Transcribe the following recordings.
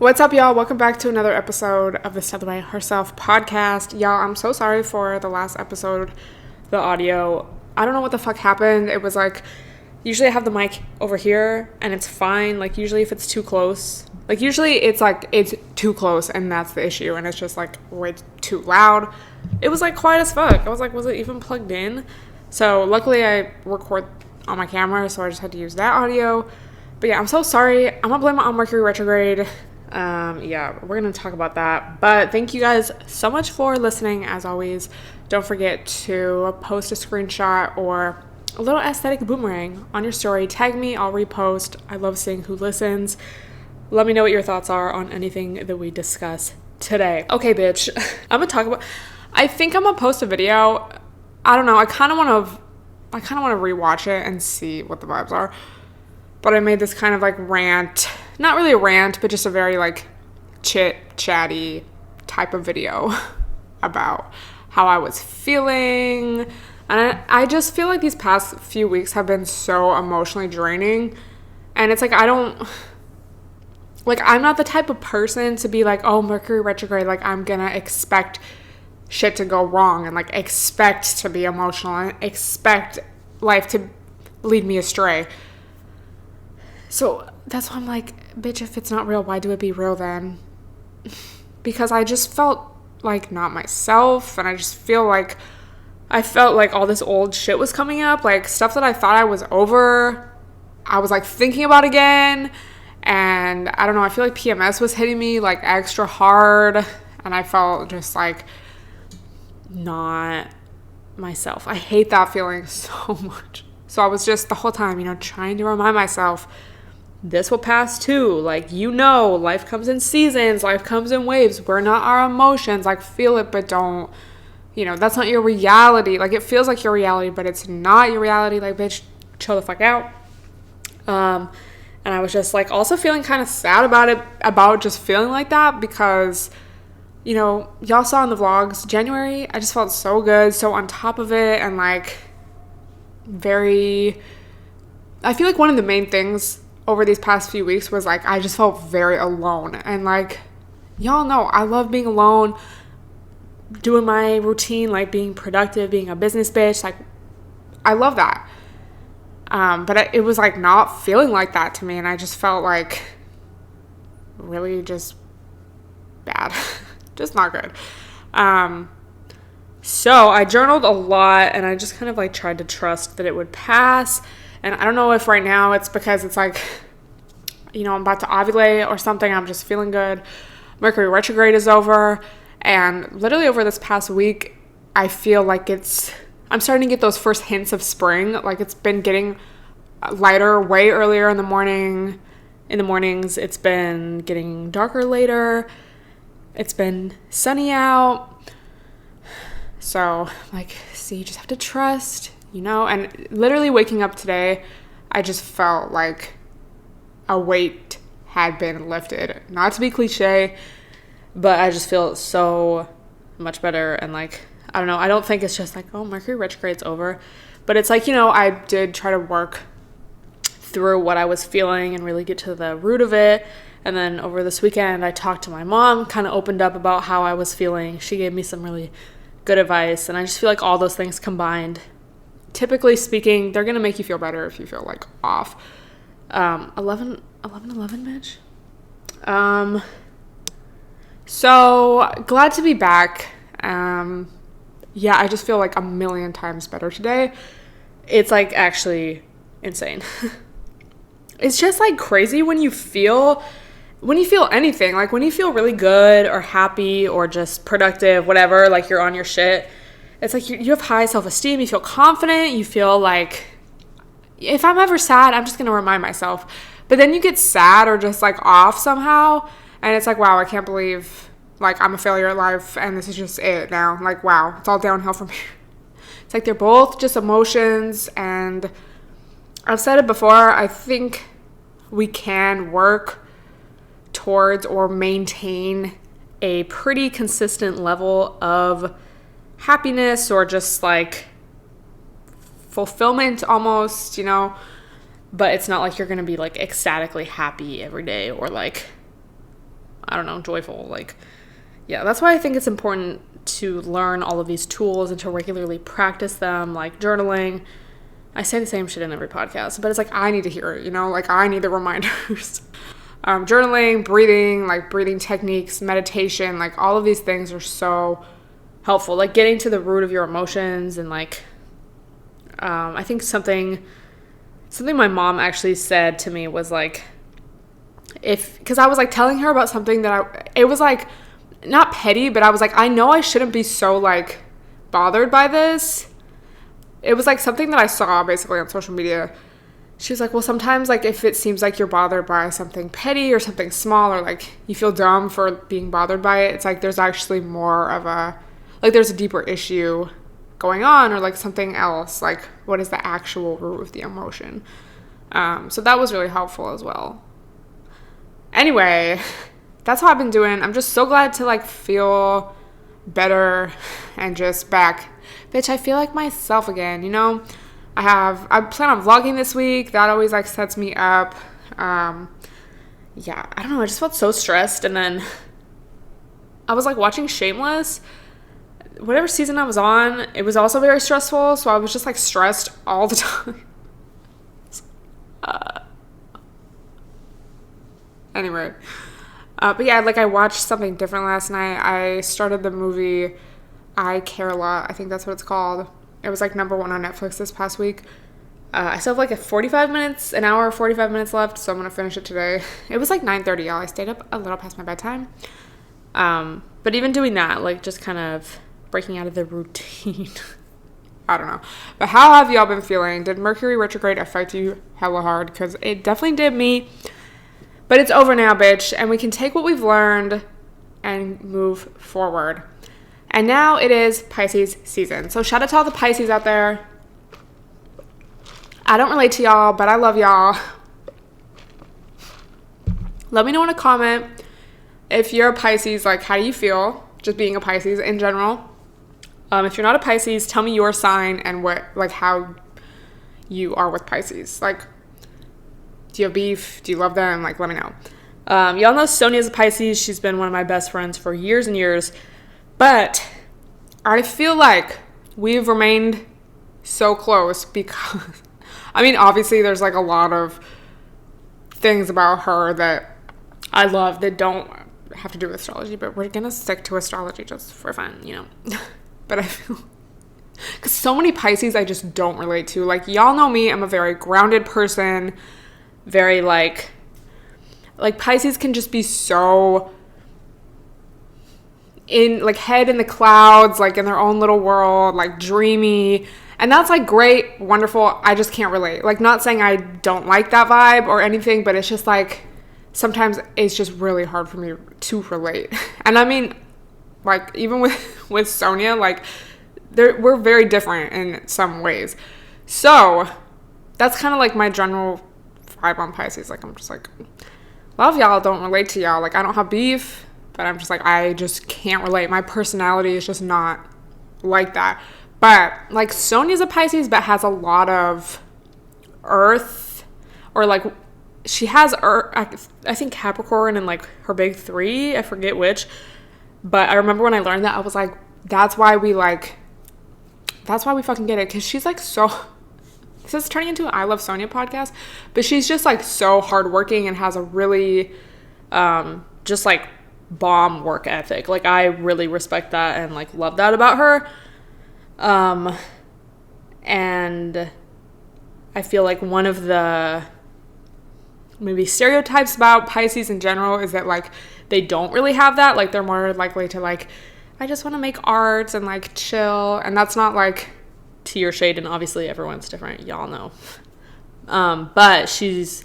What's up, y'all? Welcome back to another episode of the Stella herself podcast. Y'all, I'm so sorry for the last episode, the audio. I don't know what the fuck happened. It was like, usually I have the mic over here and it's fine. Like, usually if it's too close, it's too close and that's the issue. And it's just like way too loud. It was like quiet as fuck. I was like, was it even plugged in? So luckily I record on my camera, so I just had to use that audio. But yeah, I'm so sorry. I'm gonna blame it on Mercury retrograde. We're gonna talk about that. But thank you guys so much for listening. As always, don't forget to post a screenshot or a little aesthetic boomerang on your story. Tag me, I'll repost. I love seeing who listens. Let me know what your thoughts are on anything that we discuss today. Okay, bitch. I think I'm gonna post a video. I don't know. I kind of want to rewatch it and see what the vibes are. But I made this kind of like rant, not really a rant, but just a very like chatty type of video about how I was feeling. And I just feel like these past few weeks have been so emotionally draining. And it's like, I'm not the type of person to be like, oh, Mercury retrograde, like I'm gonna expect shit to go wrong and like expect to be emotional and expect life to lead me astray. So that's why I'm like, bitch, if it's not real, why do it be real then? Because I just felt like not myself, and I felt like all this old shit was coming up, like stuff that I thought I was over, I was like thinking about again, and I don't know, I feel like PMS was hitting me like extra hard, and I felt just like not myself. I hate that feeling so much. So I was just the whole time, trying to remind myself, this will pass too. Like, life comes in seasons, life comes in waves. We're not our emotions. Like, feel it, but don't, that's not your reality. Like, it feels like your reality, but it's not your reality. Like, bitch, chill the fuck out. And I was just like also feeling kind of sad about just feeling like that because, y'all saw in the vlogs, January, I just felt so good, so on top of it, and like I feel like one of the main things over these past few weeks was like I just felt very alone, and like y'all know I love being alone, doing my routine, like being productive, being a business bitch, like I love that, but it was like not feeling like that to me, and I just felt like really just bad. Just not good. So I journaled a lot, and I just kind of like tried to trust that it would pass. And I don't know if right now it's because it's like, I'm about to ovulate or something. I'm just feeling good. Mercury retrograde is over. And literally over this past week, I feel like I'm starting to get those first hints of spring. Like it's been getting lighter way earlier in the morning. In the mornings, it's been getting darker later. It's been sunny out. So, see, you just have to trust, and literally waking up today, I just felt like a weight had been lifted. Not to be cliche, but I just feel so much better, and I don't know, I don't think it's just like, oh, Mercury retrograde's over, but it's like, I did try to work through what I was feeling and really get to the root of it. And then over this weekend, I talked to my mom, kind of opened up about how I was feeling. She gave me some really good advice, and I just feel like all those things combined, typically speaking, they're going to make you feel better if you feel like off. 11, bitch. So glad to be back. I just feel like a million times better today. It's like actually insane. It's just like crazy when you feel anything, like when you feel really good or happy or just productive, whatever, like you're on your shit, it's like you have high self-esteem, you feel confident, you feel like, if I'm ever sad, I'm just going to remind myself. But then you get sad or just like off somehow, and it's like, wow, I can't believe like I'm a failure at life and this is just it now. Like, wow, it's all downhill from here. It's like they're both just emotions, and I've said it before, I think we can work towards or maintain a pretty consistent level of happiness or just like fulfillment almost, but it's not like you're gonna be like ecstatically happy every day or like I don't know, joyful. Like, yeah, that's why I think it's important to learn all of these tools and to regularly practice them, like journaling. I say the same shit in every podcast, but it's like I need to hear it, you know? Like, I need the reminders. Journaling, breathing, like breathing techniques, meditation, like all of these things are so helpful. Like getting to the root of your emotions and like, I think something my mom actually said to me was like, because I was like telling her about something that it was like, not petty, but I was like, I know I shouldn't be so like bothered by this. It was like something that I saw basically on social media. She was like, well, sometimes like if it seems like you're bothered by something petty or something small, or like you feel dumb for being bothered by it, it's like there's actually more of a, like there's a deeper issue going on, or like something else, like what is the actual root of the emotion. So that was really helpful as well. Anyway, that's how I've been doing. I'm just so glad to like feel better and just back. Bitch, I feel like myself again, you know? I plan on vlogging this week. That always like sets me up. Yeah, I don't know. I just felt so stressed. And then I was like watching Shameless. Whatever season I was on, it was also very stressful. So I was just like stressed all the time. Anyway. But yeah, like I watched something different last night. I started the movie I Care a Lot. I think that's what it's called. It was like number 1 on Netflix this past week. I still have like an hour, 45 minutes left, so I'm going to finish it today. It was like 9:30, y'all. I stayed up a little past my bedtime. But even doing that, like just kind of breaking out of the routine. I don't know. But how have y'all been feeling? Did Mercury retrograde affect you hella hard? Because it definitely did me. But it's over now, bitch. And we can take what we've learned and move forward. And now it is Pisces season. So shout out to all the Pisces out there. I don't relate to y'all, but I love y'all. Let me know in a comment if you're a Pisces, like how do you feel just being a Pisces in general? If you're not a Pisces, tell me your sign and how you are with Pisces. Like, do you have beef? Do you love them? Like, let me know. Y'all know Sonia's a Pisces. She's been one of my best friends for years and years. But I feel like we've remained so close because, I mean, obviously there's like a lot of things about her that I love that don't have to do with astrology, but we're going to stick to astrology just for fun, you know. But I feel, because so many Pisces I just don't relate to. Like, y'all know me, I'm a very grounded person, very like Pisces can just be so in like head in the clouds, like in their own little world, like dreamy, and that's like great, wonderful. I just can't relate. Like, not saying I don't like that vibe or anything, but it's just like sometimes it's just really hard for me to relate. And I mean, like even with Sonia, like we're very different in some ways. So that's kind of like my general vibe on Pisces. Like, I'm just like, a lot of y'all don't relate to y'all. Like, I don't have beef, but I'm just like, I just can't relate. My personality is just not like that. But like Sonia's a Pisces, but has a lot of earth, or like she has earth, I think Capricorn and like her big 3, I forget which. But I remember when I learned that, I was like, that's why we fucking get it. Because she's like so, this is turning into an I Love Sonia podcast, but she's just like so hardworking and has a really just like bomb work ethic. Like, I really respect that and like love that about her. And I feel like one of the maybe stereotypes about Pisces in general is that like they don't really have that. Like, they're more likely to like, I just want to make art and like chill. And that's not like to your shade, and obviously everyone's different, y'all know. But she's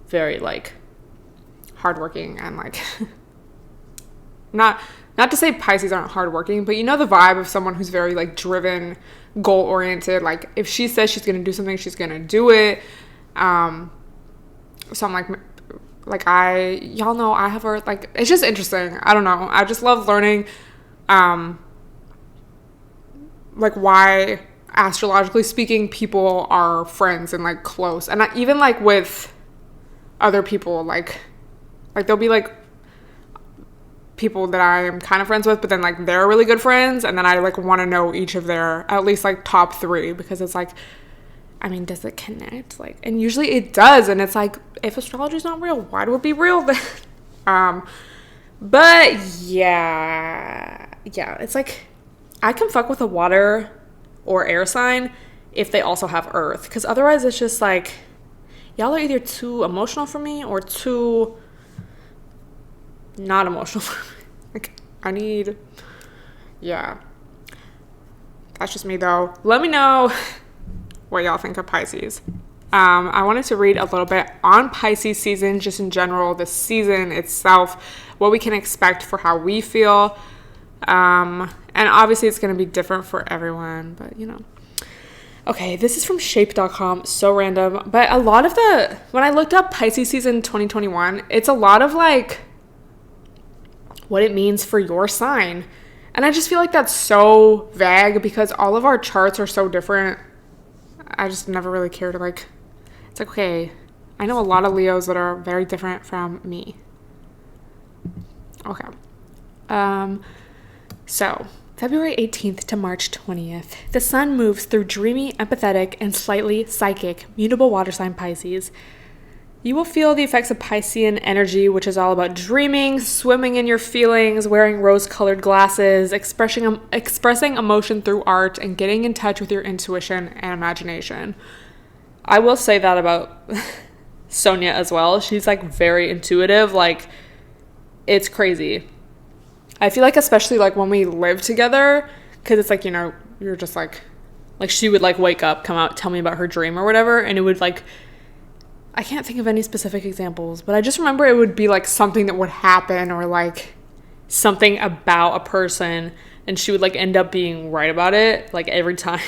very like hardworking and like not to say Pisces aren't hardworking, but you know the vibe of someone who's very like driven, goal oriented. Like, if she says she's gonna do something, she's gonna do it. So I'm like y'all know I have her, like, it's just interesting. I don't know. I just love learning, like why astrologically speaking people are friends and like close, and even like with other people, like they'll be like people that I am kind of friends with, but then like they're really good friends, and then I like want to know each of their at least like top 3, because it's like, I mean, does it connect? Like, and usually it does, and it's like, if astrology is not real, why do it be real then? But yeah, it's like I can fuck with a water or air sign if they also have earth, because otherwise it's just like, y'all are either too emotional for me or too not emotional for me. Like, I need, yeah. That's just me though. Let me know what y'all think of Pisces. I wanted to read a little bit on Pisces season, just in general, the season itself, what we can expect for how we feel. And obviously it's going to be different for everyone, but you know. Okay, this is from shape.com, so random, but a lot of when I looked up Pisces season 2021, it's a lot of like what it means for your sign. And I just feel like that's so vague because all of our charts are so different. I just never really care to like, it's like, okay, I know a lot of Leos that are very different from me. Okay. So February 18th to March 20th, the sun moves through dreamy, empathetic, and slightly psychic, mutable water sign Pisces. You will feel the effects of Piscean energy, which is all about dreaming, swimming in your feelings, wearing rose-colored glasses, expressing emotion through art, and getting in touch with your intuition and imagination. I will say that about Sonia as well. She's like very intuitive. Like, it's crazy. I feel like especially like when we live together, because it's like, you know, you're just like she would like wake up, come out, tell me about her dream or whatever, and it would like, I can't think of any specific examples, but I just remember it would be like something that would happen or like something about a person, and she would like end up being right about it like every time.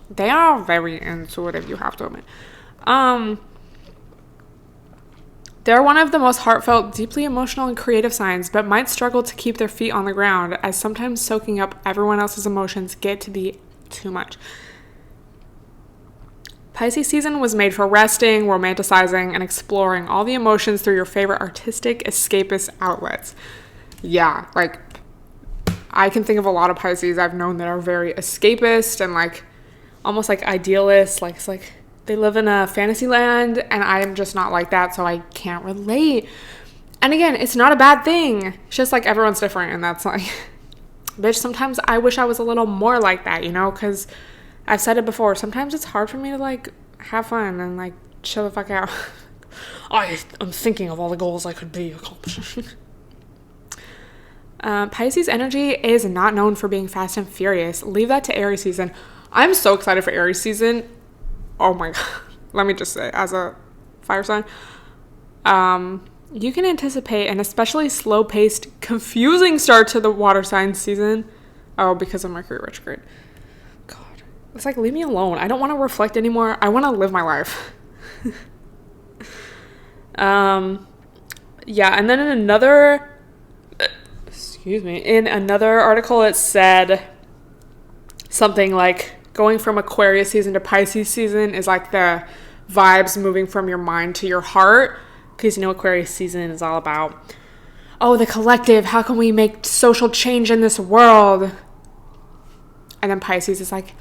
They are very intuitive, you have to admit. They're one of the most heartfelt, deeply emotional, and creative signs, but might struggle to keep their feet on the ground, as sometimes soaking up everyone else's emotions get to be too much. Pisces season was made for resting, romanticizing, and exploring all the emotions through your favorite artistic, escapist outlets. Yeah, like, I can think of a lot of Pisces I've known that are very escapist and, like, almost, like, idealist. Like, it's like they live in a fantasy land, and I am just not like that, so I can't relate. And again, it's not a bad thing. It's just, like, everyone's different, and that's, like, bitch, sometimes I wish I was a little more like that, you know, because I've said it before. Sometimes it's hard for me to, like, have fun and, like, chill the fuck out. I'm thinking of all the goals I could be accomplishing. Pisces energy is not known for being fast and furious. Leave that to Aries season. I'm so excited for Aries season. Oh my god. Let me just say, as a fire sign, you can anticipate an especially slow-paced, confusing start to the water sign season. Oh, because of Mercury retrograde. It's like, leave me alone. I don't want to reflect anymore. I want to live my life. Yeah, and then in another article, it said something like going from Aquarius season to Pisces season is like the vibes moving from your mind to your heart. Because, you know, Aquarius season is all about, oh, the collective. How can we make social change in this world? And then Pisces is like,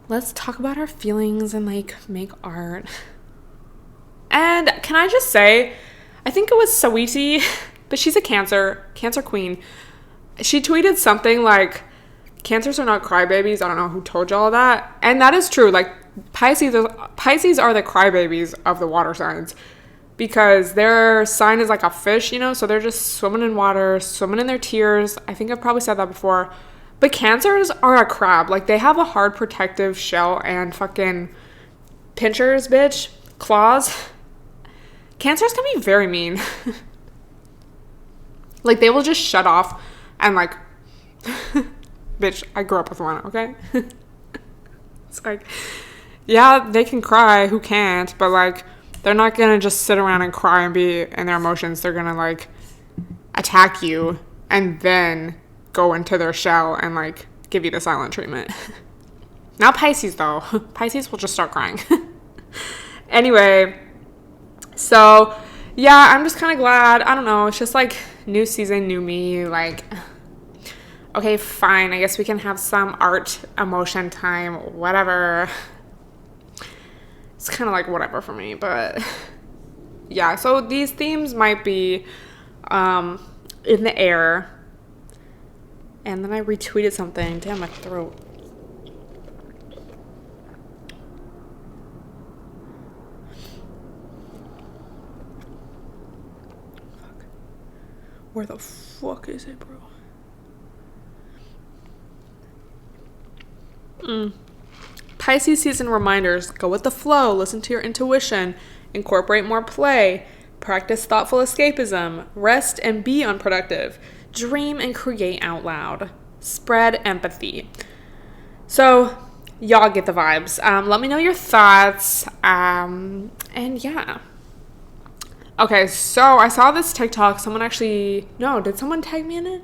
let's talk about our feelings and, like, make art. And can I just say, I think it was Sweetie, but she's a Cancer queen. She tweeted something like, Cancers are not crybabies. I don't know who told y'all that. And that is true. Like, Pisces are the crybabies of the water signs, because their sign is like a fish, you know? So they're just swimming in water, swimming in their tears. I think I've probably said that before. But Cancers are a crab. Like, they have a hard protective shell and fucking pinchers, bitch. Claws. Cancers can be very mean. Like, they will just shut off and, like, bitch, I grew up with one, okay? It's like, yeah, they can cry. Who can't? But, like, they're not gonna just sit around and cry and be in their emotions. They're gonna, like, attack you and then go into their shell and, like, give you the silent treatment. Not Pisces, though. Pisces will just start crying. Anyway, so, yeah, I'm just kind of glad. I don't know. It's just, like, new season, new me. Like, okay, fine. I guess we can have some art, emotion time, whatever. It's kind of like whatever for me, but yeah. So these themes might be in the air. And then I retweeted something. Damn, my throat. Fuck. Where the fuck is it, bro? Pisces season reminders. Go with the flow. Listen to your intuition. Incorporate more play. Practice thoughtful escapism. Rest and be unproductive. Dream and create out loud. Spread empathy. So, y'all get the vibes. Let me know your thoughts. And yeah. Okay, so I saw this TikTok. Someone actually... No, did someone tag me in it?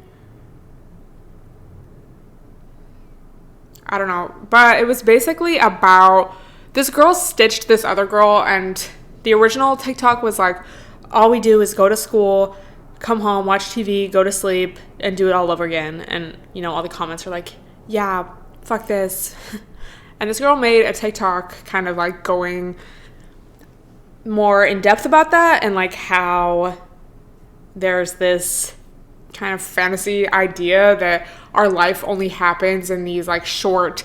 I don't know. But it was basically about... This girl stitched this other girl, and the original TikTok was like, all we do is go to school, come home, watch TV, go to sleep, and do it all over again. And, you know, all the comments are like, yeah, fuck this. And this girl made a TikTok kind of like going more in depth about that, and like how there's this kind of fantasy idea that our life only happens in these like short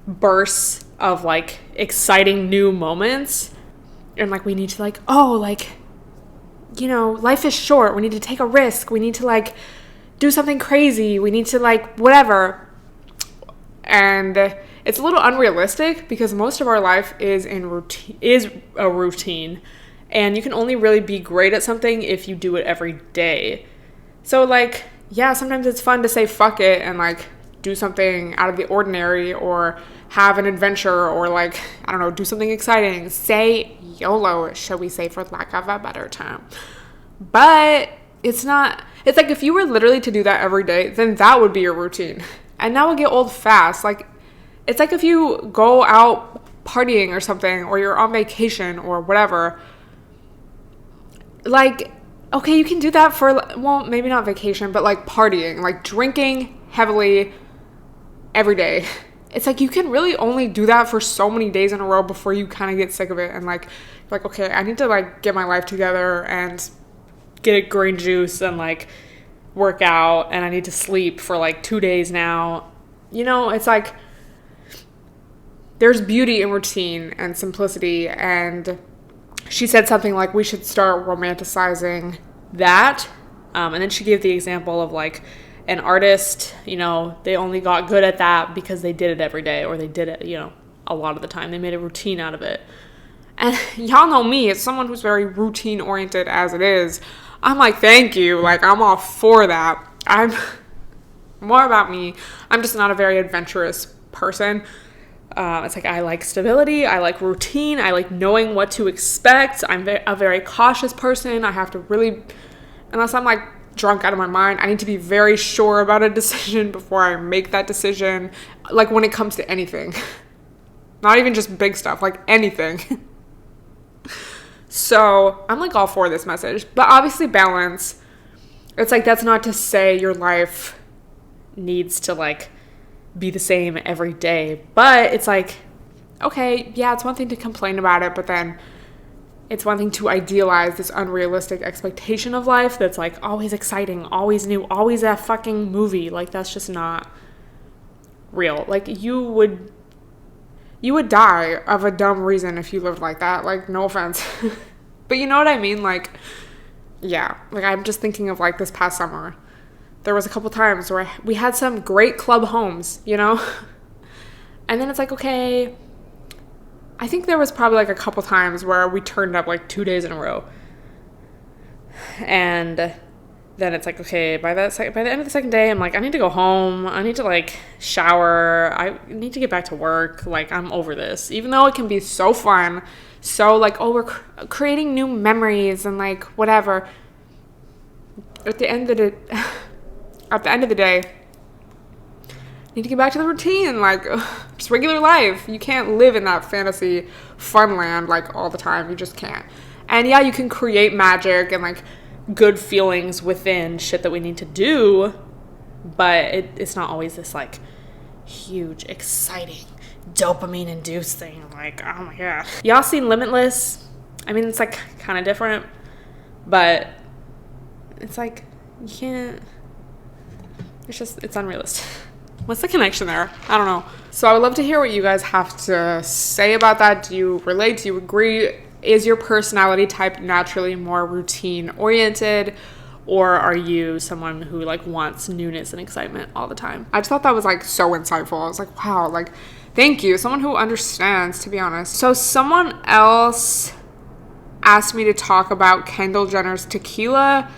bursts of like exciting new moments. And like we need to like, oh, like, you know, life is short. We need to take a risk. We need to like do something crazy. We need to like whatever. And it's a little unrealistic because most of our life is a routine. And you can only really be great at something if you do it every day. So like, yeah, sometimes it's fun to say fuck it and like do something out of the ordinary, or have an adventure, or like, I don't know, do something exciting. Say YOLO, shall we say, for lack of a better term. But it's not, it's like if you were literally to do that every day, then that would be your routine. And that would get old fast. Like, it's like if you go out partying or something, or you're on vacation or whatever. Like, okay, you can do that for, well, maybe not vacation, but like partying, like drinking heavily every day. It's like you can really only do that for so many days in a row before you kind of get sick of it. And like, okay, I need to like get my life together and get a green juice and like work out, and I need to sleep for like 2 days now. You know, it's like there's beauty in routine and simplicity. And she said something like we should start romanticizing that. And then she gave the example of like an artist, you know, they only got good at that because they did it every day, or they did it, you know, a lot of the time. They made a routine out of it. And y'all know me, as someone who's very routine oriented as it is, I'm like, thank you. Like, I'm all for that. I'm more about me. I'm just not a very adventurous person. It's like I like stability. I like routine. I like knowing what to expect. I'm a very cautious person. I have to really, unless I'm like drunk out of my mind, I need to be very sure about a decision before I make that decision. Like when it comes to anything. Not even just big stuff, like anything. So I'm like all for this message. But obviously balance. It's like that's not to say your life needs to like be the same every day. But it's like, okay, yeah, it's one thing to complain about it, but then it's one thing to idealize this unrealistic expectation of life that's like always exciting, always new, always a fucking movie. Like that's just not real. Like you would die of a dumb reason if you lived like that. Like, no offense. But you know what I mean? Like, yeah. Like, I'm just thinking of, like, this past summer. There was a couple times where we had some great club homes, you know? And then it's like, okay. I think there was probably, like, a couple times where we turned up, like, 2 days in a row. And then it's like, okay, by the end of the second day, I'm like, I need to go home. I need to, like, shower. I need to get back to work. Like, I'm over this. Even though it can be so fun, so, like, oh, we're creating new memories and, like, whatever. At the end of the day, I need to get back to the routine. Like, just regular life. You can't live in that fantasy fun land, like, all the time. You just can't. And, yeah, you can create magic and, like, good feelings within shit that we need to do, but it's not always this like huge, exciting, dopamine induced thing. Like, oh my god. Y'all seen Limitless? I mean, it's like kind of different, but it's like you can't, it's unrealistic. What's the connection there? I don't know. So I would love to hear what you guys have to say about that. Do you relate? Do you agree? Is your personality type naturally more routine oriented, or are you someone who like wants newness and excitement all the time? I just thought that was like so insightful. I was like, wow, like thank you. Someone who understands, to be honest. So someone else asked me to talk about Kendall Jenner's tequila,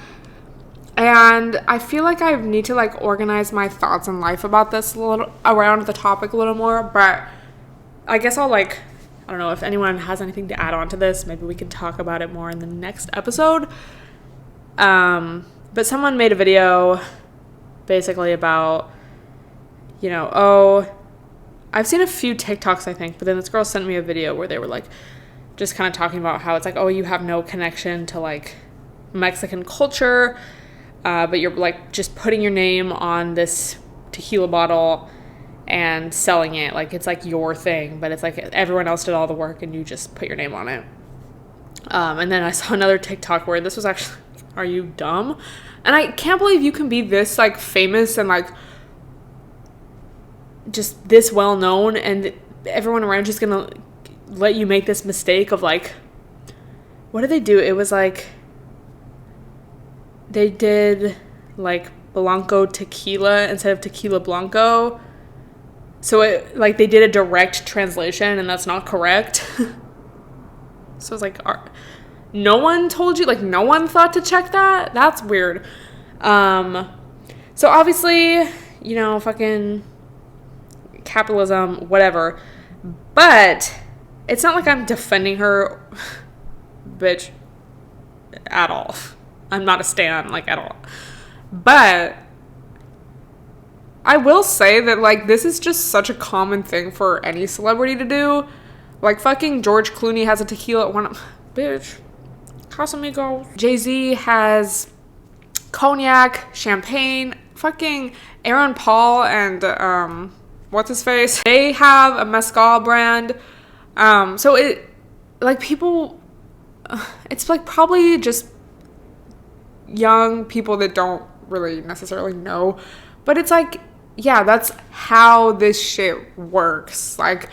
and I feel like I need to like organize my thoughts in life about this a little, around the topic a little more, but I guess I'll like, I don't know if anyone has anything to add on to this. Maybe we can talk about it more in the next episode. But someone made a video basically about, you know, oh, I've seen a few TikToks, I think, but then this girl sent me a video where they were like just kind of talking about how it's like, oh, you have no connection to like Mexican culture, but you're like just putting your name on this tequila bottle and selling it like it's like your thing, but it's like everyone else did all the work and you just put your name on it. And then I saw another TikTok where this was actually, are you dumb? And I can't believe you can be this like famous and like just this well known and everyone around just gonna let you make this mistake of like, what did they do? It was like they did like Blanco tequila instead of tequila Blanco. So it like they did a direct translation and that's not correct. So it's like, no one told you, like no one thought to check that? That's weird. So obviously, you know, fucking capitalism, whatever. But it's not like I'm defending her, bitch, at all. I'm not a stan, like, at all. But I will say that, like, this is just such a common thing for any celebrity to do. Like, fucking George Clooney has a tequila at one of... Bitch. Casamigos. Jay-Z has cognac, champagne. Fucking Aaron Paul and, what's his face? They have a mezcal brand. So it... Like, people... It's, like, probably just young people that don't really necessarily know. But it's, like... Yeah, that's how this shit works. Like,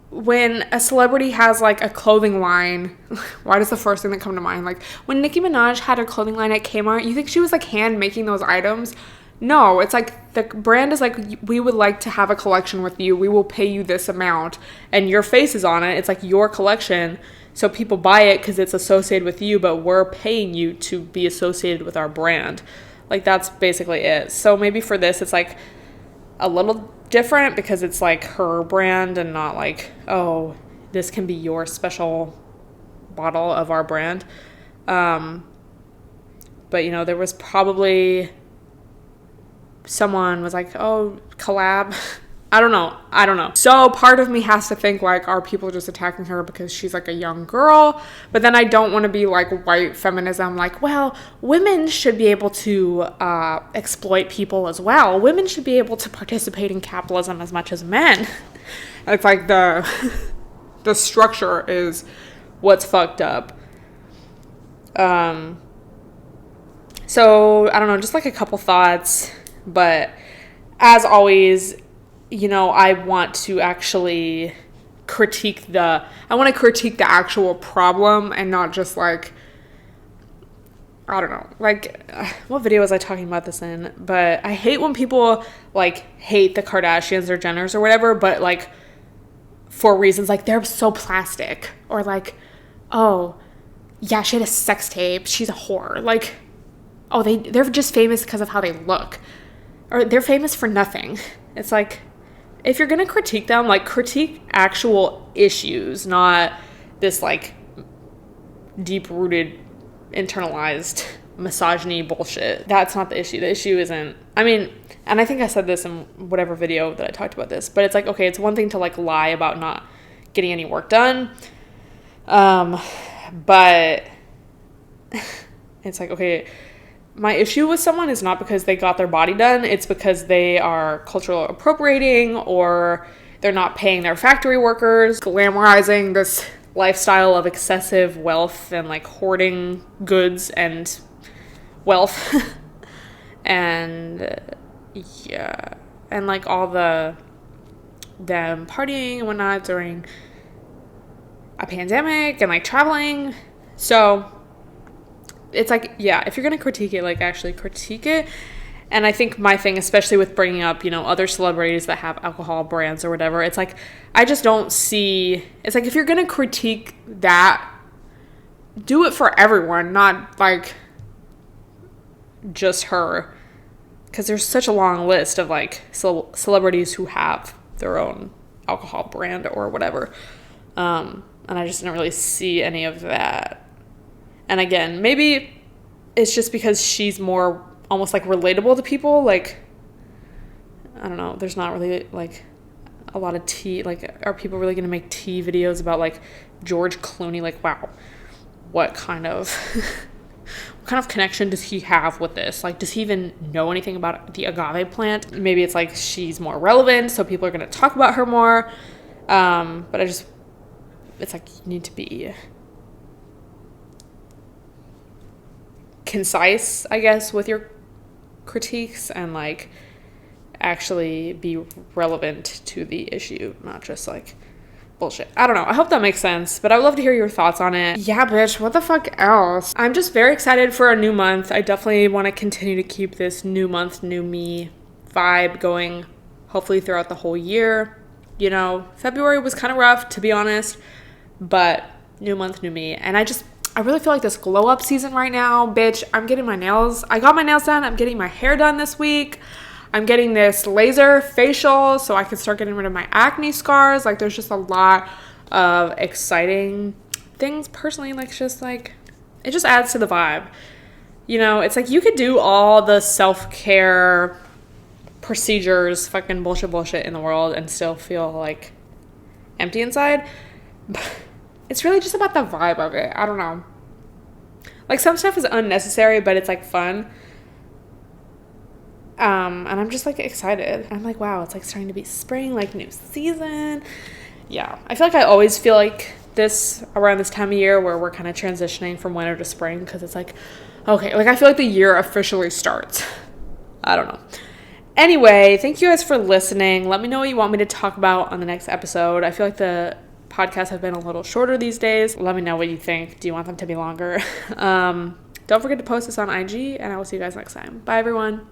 when a celebrity has, like, a clothing line, why does the first thing that come to mind? Like, when Nicki Minaj had her clothing line at Kmart, you think she was, like, hand-making those items? No, it's, like, the brand is, like, we would like to have a collection with you. We will pay you this amount. And your face is on it. It's, like, your collection. So people buy it because it's associated with you, but we're paying you to be associated with our brand. Like, that's basically it. So maybe for this, it's, like, a little different because it's, like, her brand and not, like, oh, this can be your special bottle of our brand. But, you know, there was probably someone was like, oh, collab. I don't know. So part of me has to think, like, are people just attacking her because she's, like, a young girl? But then I don't want to be, like, white feminism, like, well, women should be able to exploit people as well. Women should be able to participate in capitalism as much as men. It's like the structure is what's fucked up. So, I don't know, just, like, a couple thoughts. But as always, you know, I want to actually critique the actual problem and not just, like, I don't know, like, what video was I talking about this in? But I hate when people, like, hate the Kardashians or Jenners or whatever, but, like, for reasons, like, they're so plastic, or, like, oh, yeah, she had a sex tape, she's a whore, like, oh, they're just famous because of how they look, or they're famous for nothing. It's like, if you're going to critique them, like, critique actual issues, not this, like, deep-rooted, internalized misogyny bullshit. That's not the issue. The issue isn't, I mean, and I think I said this in whatever video that I talked about this, but it's like, okay, it's one thing to, like, lie about not getting any work done, but It's like, okay, my issue with someone is not because they got their body done. It's because they are cultural appropriating, or they're not paying their factory workers, glamorizing this lifestyle of excessive wealth and like hoarding goods and wealth. And yeah, and like all them partying and whatnot during a pandemic and like traveling. So it's like, yeah, if you're gonna critique it, like actually critique it. And I think my thing, especially with bringing up, you know, other celebrities that have alcohol brands or whatever, it's like, I just don't see, it's like, if you're gonna critique that, do it for everyone, not like just her. Because there's such a long list of like celebrities who have their own alcohol brand or whatever. And I just didn't really see any of that. And again, maybe it's just because she's more almost like relatable to people. Like, I don't know, there's not really like a lot of tea. Like, are people really going to make tea videos about like George Clooney? Like, wow, what kind of connection does he have with this? Like, does he even know anything about the agave plant? Maybe it's like she's more relevant, so people are going to talk about her more. But it's like, you need to be concise, I guess, with your critiques, and like actually be relevant to the issue, not just like bullshit. I don't know. I hope that makes sense, but I would love to hear your thoughts on it. Yeah, bitch, what the fuck else? I'm just very excited for a new month. I definitely want to continue to keep this new month, new me vibe going, hopefully throughout the whole year. You know, February was kind of rough, to be honest, but new month, new me. And I really feel like this glow up season right now, bitch. I got my nails done. I'm getting my hair done this week. I'm getting this laser facial so I can start getting rid of my acne scars. Like, there's just a lot of exciting things personally. Like, just like, it just adds to the vibe. You know, it's like you could do all the self-care procedures, fucking bullshit in the world and still feel like empty inside. It's really just about the vibe of it. I don't know. Like, some stuff is unnecessary, but it's like fun. And I'm just like excited. I'm like, wow, it's like starting to be spring, like new season. Yeah. I feel like I always feel like this around this time of year where we're kind of transitioning from winter to spring, because it's like, okay, like I feel like the year officially starts. I don't know. Anyway, thank you guys for listening. Let me know what you want me to talk about on the next episode. I feel like the podcasts have been a little shorter these days. Let me know what you think. Do you want them to be longer? Don't forget to post this on IG, and I will see you guys next time. Bye, everyone.